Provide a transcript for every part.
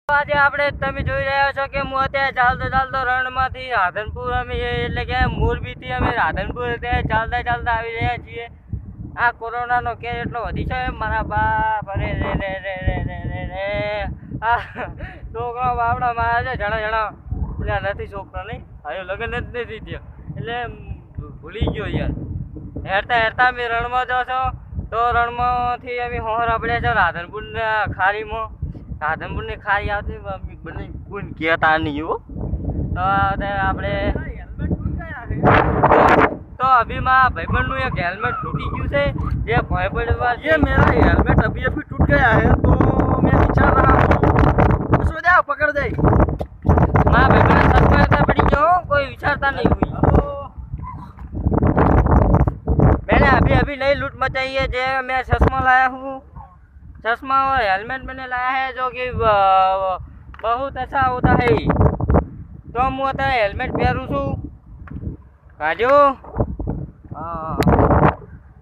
આજે આપણે તમે જોઈ રહ્યા છો કે હું અત્યારે ચાલતો રણમાંથી રાધનપુર અમે એટલે કે મોરબીથી અમે રાધનપુર અત્યારે ચાલતા આવી રહ્યા છીએ. આ કોરોનાનો કેસ એટલો વધી છે મારા બાપ. અરે રે આ છોકરા બાપડા મારા છે જણા એટલે નથી છોકરા નહીં હાયો લગ્ન જ નથી થયો એટલે ભૂલી ગયો યાર. હેરતા અમે રણમાં જાઓ છો તો રણમાંથી અમે હોર આપણે છે રાધનપુરના ખારીમાં. રાધનપુરની ખારી આવતી બને કોઈ કહેતા નહીં હો. તો આપણે तो अभी माँ भाईबंद नु एक हेलमेट टूटी गयु से ये भाईबंद ये मेरा हेलमेट अभी टूट गया है तो मैं विचार रहा हूँ उसमें जाओ पकड़ दे माँ भाईबंद सच में पड़ी गयो कोई विचारता नहीं हुई. मैंने अभी नई लूट मचाई है जो मैं चश्मा लाया हूँ. चश्मा और हेलमेट मैंने लाया है जो कि बहुत अच्छा होता है. तो હું અત્યારે હેલ્મેટ પહેરું છું કાજુ.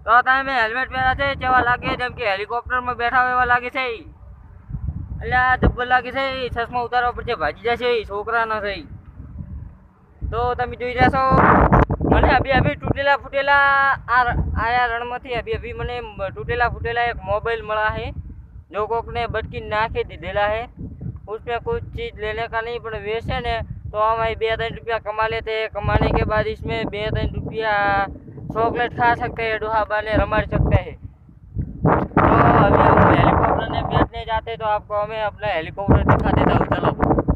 તો તમે હેલ્મેટ પહેર્યા છે કેવા લાગે જેમ કે હેલિકોપ્ટરમાં બેઠા હોય એવા લાગે છે. એટલે આ જબ્બર લાગે છે. ચશ્મા ઉતારવા પડશે ભાજી જશે છોકરા ન થઈ. તો તમે જોઈ રહ્યા છો મને અભી તૂટેલા ફૂટેલા આયા રણમાંથી અભી મને टूटेला फूटेला एक मोबाइल मिला है जो कोक ने बटकी नाके दीदेला है. उसमें कुछ चीज़ लेने का नहीं पर वैसे ने तो हम 2-3 रुपया कमा लेते हैं. कमाने के बाद इसमें 2-3 रुपया चॉकलेट खा सकते हैं डुहाबा ने रमाड़ सकते हैं. तो अभी हम हेलीकॉप्टर ने बैठने जाते तो आपको हमें अपना हेलीकॉप्टर दिखा देता हूँ. चलो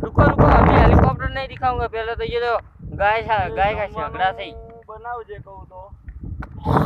रुको अभी हेलीकॉप्टर नहीं दिखाऊंगा पहले तो ये तो गाय का झगड़ा सही बनाओ जे कहूँ तो